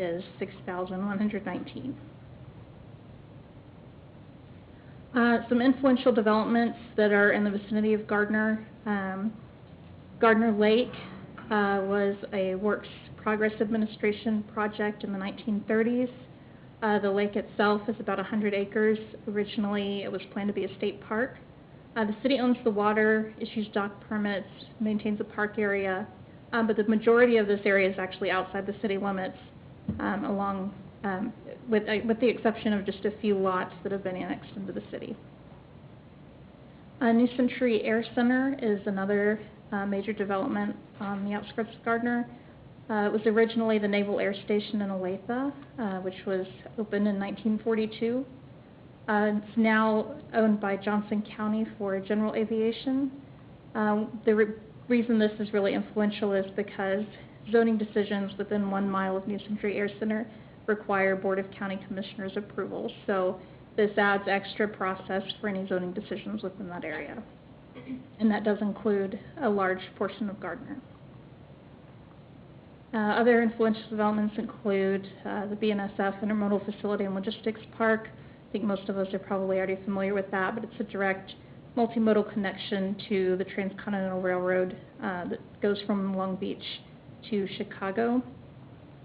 is 6,119. Some influential developments that are in the vicinity of Gardner. Gardner Lake was a Works Progress Administration project in the 1930s. The lake itself is about 100 acres. Originally, it was planned to be a state park. The city owns the water, issues dock permits, maintains a park area, but the majority of this area is actually outside the city limits, with the exception of just a few lots that have been annexed into the city. New Century Air Center is another major development on the outskirts of Gardner. It was originally the Naval Air Station in Olathe, which was opened in 1942. It's now owned by Johnson County for general aviation. The reason this is really influential is because zoning decisions within 1 mile of New Century Air Center require Board of County Commissioners approval. So this adds extra process for any zoning decisions within that area. And that does include a large portion of Gardner. Other influential developments include the BNSF Intermodal Facility and Logistics Park. I think most of us are probably already familiar with that, but it's a direct multimodal connection to the Transcontinental Railroad that goes from Long Beach to Chicago.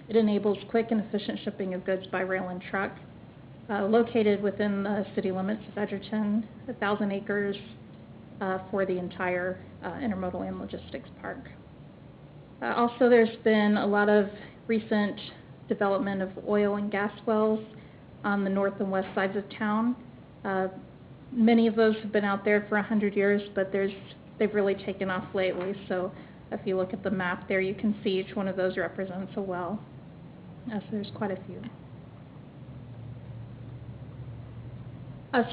It enables quick and efficient shipping of goods by rail and truck. Located within the city limits of Edgerton, 1,000 acres for the entire intermodal and logistics park. Also, there's been a lot of recent development of oil and gas wells on the north and west sides of town. Many of those have been out there for 100 years, but they've really taken off lately. So if you look at the map there, you can see each one of those represents a well. So there's quite a few.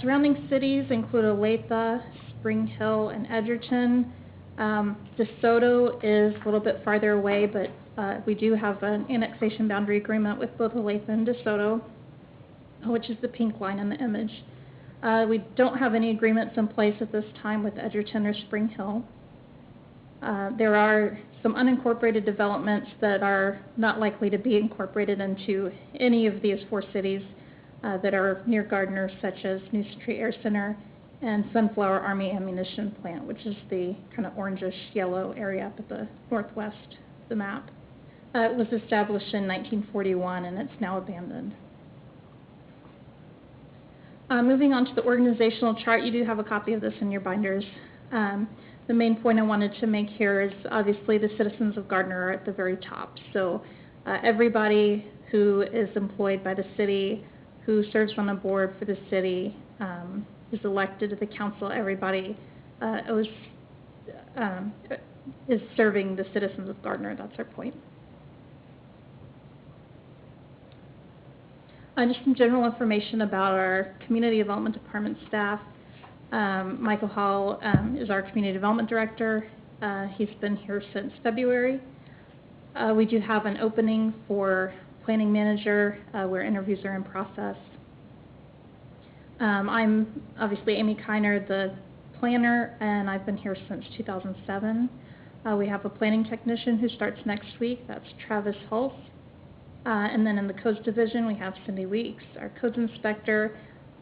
Surrounding cities include Olathe, Spring Hill, and Edgerton. DeSoto is a little bit farther away, but we do have an annexation boundary agreement with both Olathe and DeSoto, which is the pink line in the image. We don't have any agreements in place at this time with Edgerton or Spring Hill. There are some unincorporated developments that are not likely to be incorporated into any of these 4 cities that are near Gardner, such as New Century Air Center and Sunflower Army Ammunition Plant, which is the kind of orangish yellow area up at the northwest of the map. It was established in 1941 and it's now abandoned. Moving on to the organizational chart, you do have a copy of this in your binders. The main point I wanted to make here is obviously the citizens of Gardner are at the very top. So everybody who is employed by the city, who serves on a board for the city, is elected to the council. Everybody is serving the citizens of Gardner. That's our point. Just some general information about our Community Development Department staff. Michael Hall is our Community Development Director. He's been here since February. We do have an opening for Planning Manager where interviews are in process. I'm obviously Amy Kiner, the planner, and I've been here since 2007. We have a planning technician who starts next week. That's Travis Hulse. And then in the codes division, we have Cindy Weeks, our codes inspector.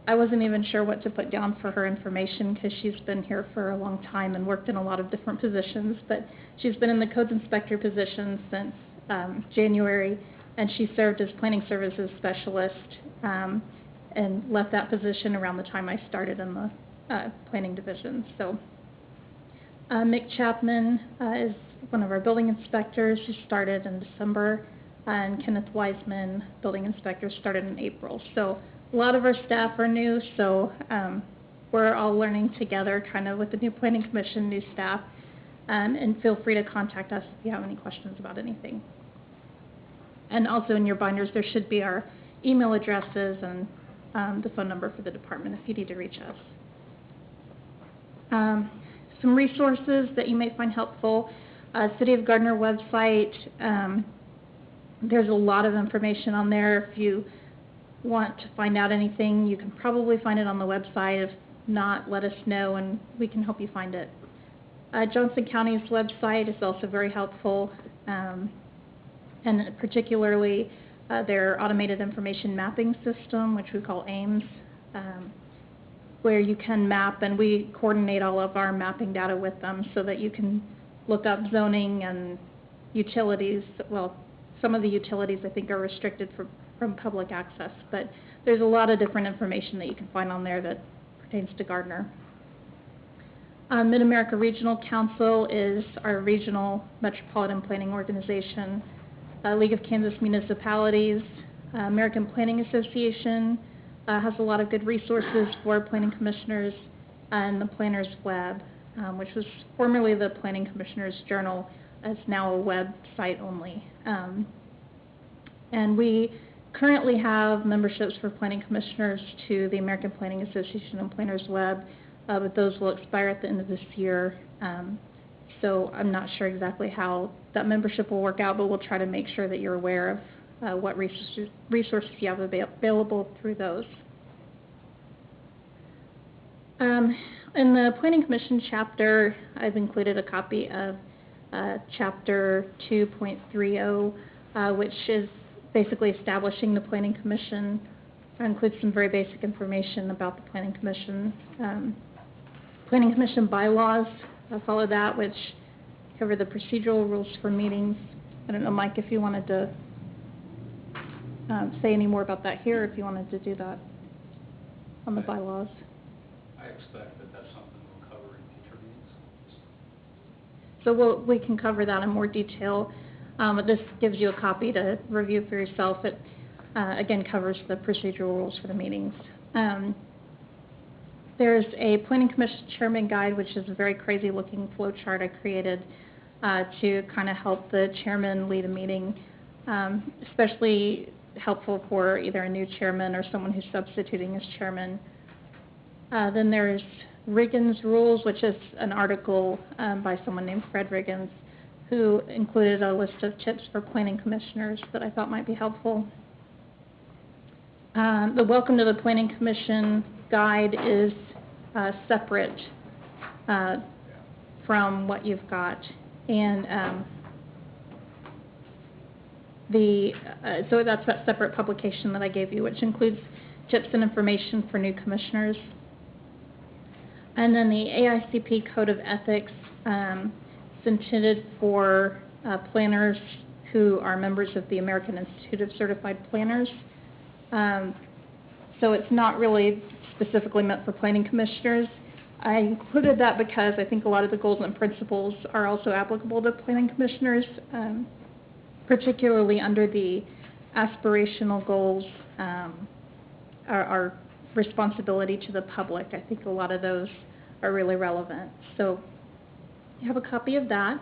I wasn't even sure what to put down for her information because she's been here for a long time and worked in a lot of different positions, but she's been in the codes inspector position since January, and she served as planning services specialist and left that position around the time I started in the planning division. So Mick Chapman is one of our building inspectors. She started in December. And Kenneth Wiseman, building inspector, started in April. So a lot of our staff are new, so we're all learning together kind of with the new planning commission, new staff, and feel free to contact us if you have any questions about anything. And also in your binders, there should be our email addresses and the phone number for the department if you need to reach us. Some resources that you may find helpful. City of Gardner website. There's a lot of information on there. If you want to find out anything, you can probably find it on the website. If not, let us know and we can help you find it. Johnson County's website is also very helpful, and particularly their automated information mapping system, which we call AIMS, where you can map, and we coordinate all of our mapping data with them so that you can look up zoning and utilities. Well, some of the utilities I think are restricted from public access, but there's a lot of different information that you can find on there that pertains to Gardner. Mid-America Regional Council is our regional metropolitan planning organization. League of Kansas Municipalities, American Planning Association has a lot of good resources for planning commissioners, and the Planners Web, which was formerly the Planning Commissioners Journal, is now a website only. And we currently have memberships for planning commissioners to the American Planning Association and Planners Web, but those will expire at the end of this year. So I'm not sure exactly how that membership will work out, but we'll try to make sure that you're aware of what resources you have available through those. In the Planning Commission chapter, I've included a copy of Chapter 2.30, which is basically establishing the Planning Commission. It includes some very basic information about the Planning Commission. Planning Commission bylaws follow that, which cover the procedural rules for meetings. I don't know, Mike, if you wanted to say any more about that here, if you wanted to do that on the bylaws. I expect that that's something we'll cover in future meetings. So we can cover that in more detail. This gives you a copy to review for yourself. It, again, covers the procedural rules for the meetings. There's a Planning Commission Chairman Guide, which is a very crazy-looking flow chart I created to kind of help the chairman lead a meeting, especially helpful for either a new chairman or someone who's substituting as chairman. Then there's Riggins Rules, which is an article by someone named Fred Riggins, who included a list of tips for planning commissioners that I thought might be helpful. The Welcome to the Planning Commission guide is separate from what you've got, and so that's that separate publication that I gave you, which includes tips and information for new commissioners. And then the AICP Code of Ethics is intended for planners who are members of the American Institute of Certified Planners. So it's not really specifically meant for planning commissioners. I included that because I think a lot of the goals and principles are also applicable to planning commissioners, particularly under the aspirational goals, our responsibility to the public. I think a lot of those are really relevant. So you have a copy of that.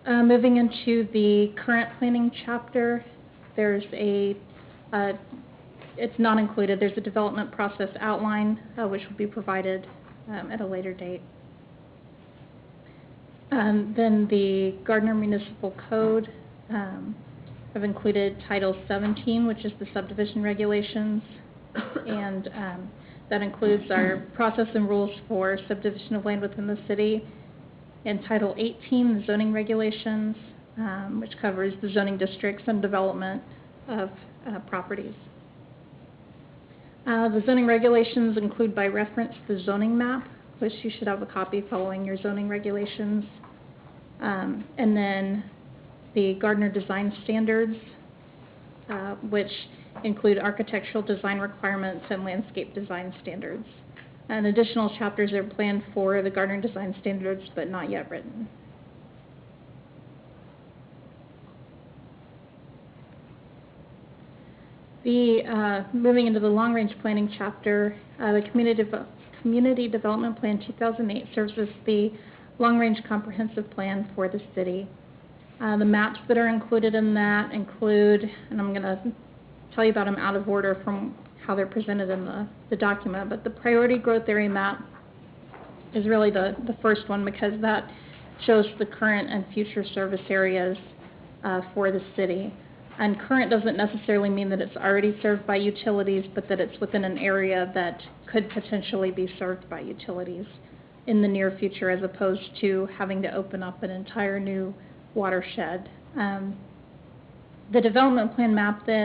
Moving into the current planning chapter, there's it's not included. There's a development process outline, which will be provided at a later date. Then the Gardner Municipal Code, I've included Title 17, which is the subdivision regulations, and that includes our process and rules for subdivision of land within the city, and Title 18, the zoning regulations, which covers the zoning districts and development of properties. The zoning regulations include by reference the zoning map, which you should have a copy following your zoning regulations. And then the Gardner Design Standards, which include architectural design requirements and landscape design standards. And additional chapters are planned for the Gardner Design Standards, but not yet written. Moving into the long-range planning chapter, the Community Development Plan 2008 serves as the long-range comprehensive plan for the city. The maps that are included in that include, and I'm going to tell you about them out of order from how they're presented in the document, but the priority growth area map is really the first one, because that shows the current and future service areas for the city. And current doesn't necessarily mean that it's already served by utilities, but that it's within an area that could potentially be served by utilities in the near future, as opposed to having to open up an entire new watershed. The development plan map then